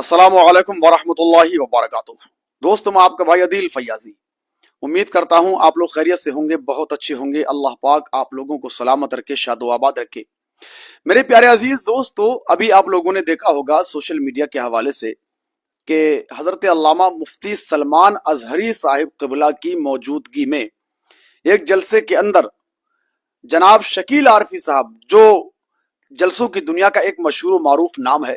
अस्सलामु अलैकुम वरहमतुल्लाहि वबरकातुह। दोस्तों, मैं आपका भाई अदील फैयाजी। उम्मीद करता हूँ आप लोग खैरियत से होंगे, बहुत अच्छे होंगे। अल्लाह पाक आप लोगों को सलामत रखे, शादो आबाद रखे। मेरे प्यारे अजीज दोस्तों, अभी आप लोगों ने देखा होगा सोशल मीडिया के हवाले से कि हजरत अल्लामा मुफ्ती सलमान अजहरी साहिब क़िबला की मौजूदगी में एक जलसे के अंदर जनाब शकील आरफी साहब, जो जलसों की दुनिया का एक मशहूर मारूफ नाम है,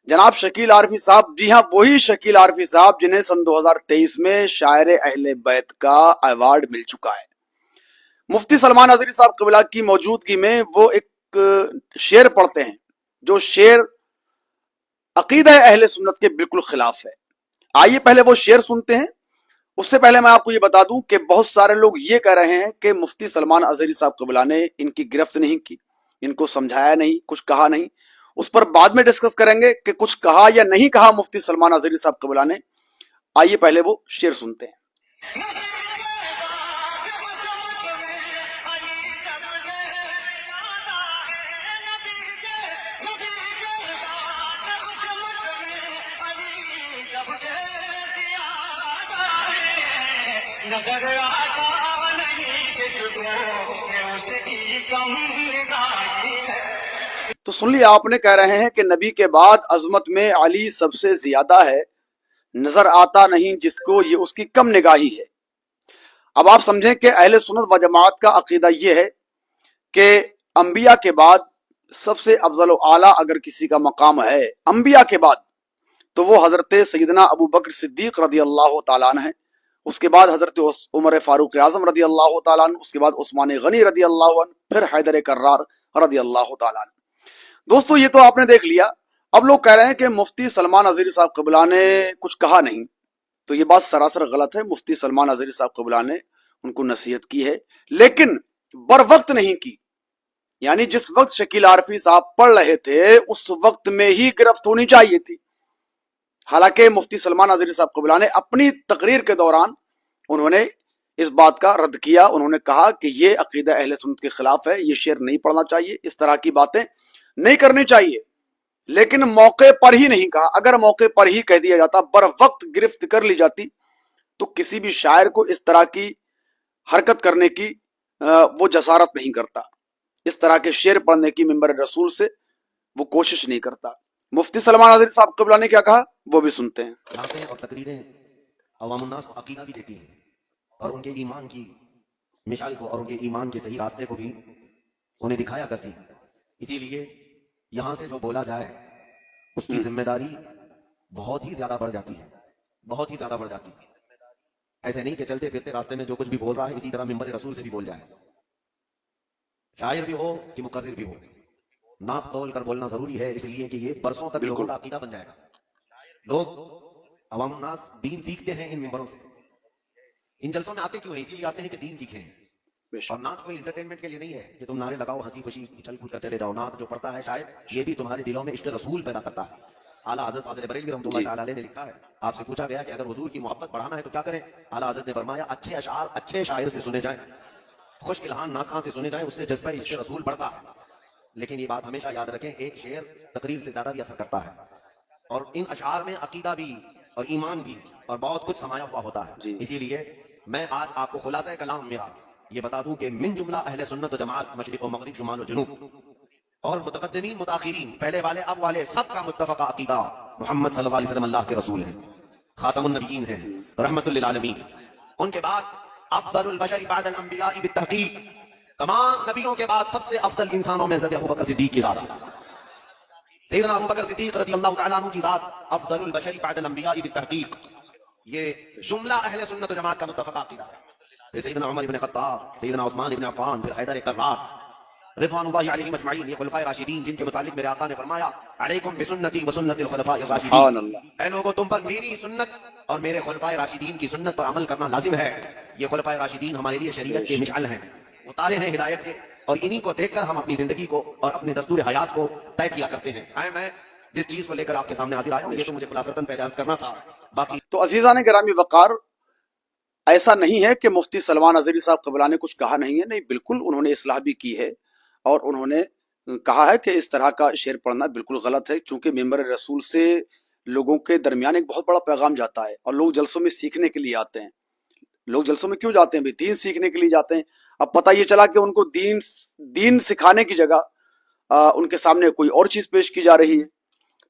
जनाब शकील आरफी साहब, जी हाँ, वही शकील आरफी साहब जिन्हें सन 2023 में शायर अहले बैत का अवार्ड मिल चुका है। मुफ्ती सलमान अजहरी साहब क़िबला की मौजूदगी में वो एक शेर पढ़ते हैं, जो शेर अकीदा अहले सुन्नत के बिल्कुल खिलाफ है। आइए पहले वो शेर सुनते हैं। उससे पहले मैं आपको ये बता दूं कि बहुत सारे लोग ये कह रहे हैं कि मुफ्ती सलमान अजहरी साहब क़िबला ने इनकी गिरफ्त नहीं की, इनको समझाया नहीं, कुछ कहा नहीं। उस पर बाद में डिस्कस करेंगे कि कुछ कहा या नहीं कहा मुफ्ती सलमान अजहरी साहब क़िबला ने। आइए पहले वो शेर सुनते हैं। नजर आता नहीं कि उसकी कम निगाही है। तो सुन लिया आपने, कह रहे हैं कि नबी के बाद अजमत में अली सबसे ज्यादा है, नजर आता नहीं जिसको ये उसकी कम निगाही है। अब आप समझें कि अहले सुन्नत व जमात का अकीदा ये है कि अंबिया के बाद सबसे अफजल व आला अगर किसी का मकाम है अंबिया के बाद, तो वो हजरत सैयदना अबू बकर सिद्दीक रदी अल्लाह तआला अन्हु है। उसके बाद हजरत उमर फारूक आजम रदी अल्लाह तआला अन्हु, उसके बाद उस्मान गनी रदी अल्लाह अन्हु, फिर हैदर कर्रार रदी अल्लाह तआला अन्हु। दोस्तों, ये तो आपने देख लिया। अब लोग कह रहे हैं कि मुफ्ती सलमान अजहरी साहब क़िबला ने कुछ कहा नहीं, तो ये बात सरासर गलत है। मुफ्ती सलमान अजहरी साहब क़िबला ने उनको नसीहत की है, लेकिन बर वक्त नहीं की। यानी जिस वक्त शकील आरफी साहब पढ़ रहे थे उस वक्त में ही गिरफ्त होनी चाहिए थी। हालांकि मुफ्ती सलमान अजहरी साहब क़िबला ने अपनी तकरीर के दौरान उन्होंने इस बात का रद्द किया। उन्होंने कहा कि ये अकीदा अहले सुन्नत के खिलाफ है, ये शेर नहीं पढ़ना चाहिए, इस तरह की बातें नहीं करनी चाहिए। लेकिन मौके पर ही नहीं कहा। अगर मौके पर ही कह दिया जाता, बर वक्त गिरफ्त कर ली जाती, तो किसी भी शायर को इस तरह की हरकत करने की वो जसारत नहीं करता। इस तरह के शेर पढ़ने की मिंबर रसूल से वो कोशिश नहीं करता। मुफ्ती सलमान अजहरी साहब क़िबला ने क्या कहा वो भी सुनते हैं। बातें और तकरीरें अवामुन्नास को अकीदा भी देती हैं और उनके ईमान की मिसाल को और उनके ईमान के सही रास्ते को भी उन्हें दिखाया करती हैं। इसीलिए यहाँ से जो बोला जाए उसकी जिम्मेदारी बहुत ही ज्यादा बढ़ जाती है, बहुत ही ज्यादा बढ़ जाती है। ऐसे नहीं कि चलते फिरते रास्ते में जो कुछ भी बोल रहा है इसी तरह मिंबर रसूल से भी बोल जाए। शायर भी हो कि मुकर्रिर भी हो, नाप तोल कर बोलना जरूरी है, इसलिए कि ये बरसों तक लोगों का अकीदा बन जाएगा। लोग अवाम नास दीन सीखते हैं इन मिंबरों से। इन जलसों में आते क्यों हैं? इसीलिए आते हैं कि दीन सीखें। और नात कोई इंटरटेनमेंट के लिए नहीं है कि तुम नारे लगाओ, हंसी खुशी चल कूद कर चले जाओ। नात जो पढ़ता है शायद ये भी तुम्हारे दिलों में इश्क रसूल पैदा करता है। आला हज़रत फाज़िल बरेलवी रहमतुल्लाह तआला अलैह ने लिखा है, आपसे पूछा गया कि अगर हुजूर की मोहब्बत बढ़ाना है तो क्या करें? आला हज़रत ने फरमाया, अच्छे अशार अच्छे शायर से सुने जाएं, खुश इल्हान नाखां से सुने जाएं, उससे जज्बा इश्क रसूल बढ़ता है। लेकिन ये बात हमेशा याद रखें, एक शेर तकरीर से ज्यादा भी असर करता है और इन अशार में अकीदा भी और ईमान भी और बहुत कुछ समाया हुआ होता है। इसीलिए मैं आज आपको खुलासा कलाम मेरा ये बता दूं कि मिन जुमला अहले सुन्नत व जमात मशरिक व मगरिब शुमाल व जुनूब और मुतकद्दिमीन मुताखिरीन, पहले वाले अब वाले, सबका मुत्तफका अकीदा मोहम्मद सल्लल्लाहु अलैहि वसल्लम अल्लाह के रसूल हैं, खातमुन नबिय्यीन हैं, रहमतुल लिल आलमीन। उनके बाद अफदलुल बशरी बअदल अंबिया बित्तहकीक, तमाम नबियों के बाद सबसे अफजल इंसानों में हज़रत अबू बकर सिद्दीक की जात, सैयदना अबू बकर सिद्दीक रज़ियल्लाहु तआला अन्हु की जात अफदलुल बशरी बअदल अंबिया बित्तहकीक। ये जुमला अहले सुन्नत व जमात का मुत्तफका अकीदा है। फिर सैयदना उमर इब्न खत्ताब, सैयदना उस्मान इब्न अफ़्फ़ान, फिर हैदर कर्रार रिज़वानुल्लाहि अलैहिम अजमईन, ये खुलफाए राशिदीन जिनके मुतालिक मेरे आका ने फरमाया, अलैकुम बिसुन्नती व सुन्नतिल खुलफाए राशिदीन, ऐ लोगों तुम पर मेरी सुन्नत और मेरे खुलफाए राशिदीन की सुन्नत पर अमल करना लाजिम है। ये खुलफाए राशिदीन हमारे लिए शरीयत के मिशाल हैं, उतारे हैं हिदायत से, और इन्हीं को देखकर हम अपनी जिंदगी को और अपने दस्तूर हयात को तय किया करते हैं। मैं जिस चीज को लेकर आपके सामने हाजिर आया हूं, ये तो मुझे खुलासतन पहले अर्ज करना था। बाकी तो अजीज़ान गिरामी वक़ार, ऐसा नहीं है कि मुफ्ती सलमान अजहरी साहब क़िबला ने कुछ कहा नहीं है। नहीं, बिल्कुल उन्होंने इस्लाह भी की है और उन्होंने कहा है कि इस तरह का शेर पढ़ना बिल्कुल गलत है, क्योंकि मिंबर रसूल से لوگوں کے درمیان ایک بہت بڑا پیغام جاتا ہے، اور لوگ جلسوں میں سیکھنے کے لیے آتے ہیں۔ لوگ جلسوں میں کیوں جاتے ہیں؟ بھائی دین سیکھنے کے لیے جاتے ہیں۔ اب پتہ یہ چلا کہ ان کو دین سکھانے کی جگہ ان کے سامنے کوئی اور چیز پیش کی جا رہی ہے،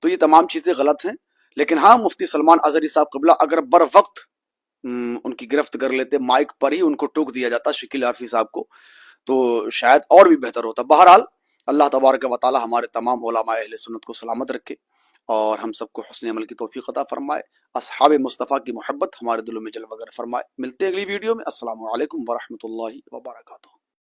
تو یہ تمام چیزیں غلط ہیں۔ لیکن ہاں، مفتی سلمان اظہری صاحب قبلہ اگر بر وقت ان کی گرفت کر لیتے، مائک پر ہی ان کو ٹوک دیا جاتا شکیل عارفی صاحب کو، تو شاید اور بھی بہتر ہوتا۔ بہرحال اللہ تبارک و تعالی ہمارے تمام علماء اہل سنت کو سلامت رکھے اور ہم سب کو حسن عمل کی توفیق عطا فرمائے، اصحاب مصطفیٰ کی محبت ہمارے دلوں میں جلوہ گر فرمائے۔ ملتے ہیں اگلی ویڈیو میں۔ السلام علیکم ورحمۃ اللہ وبرکاتہ۔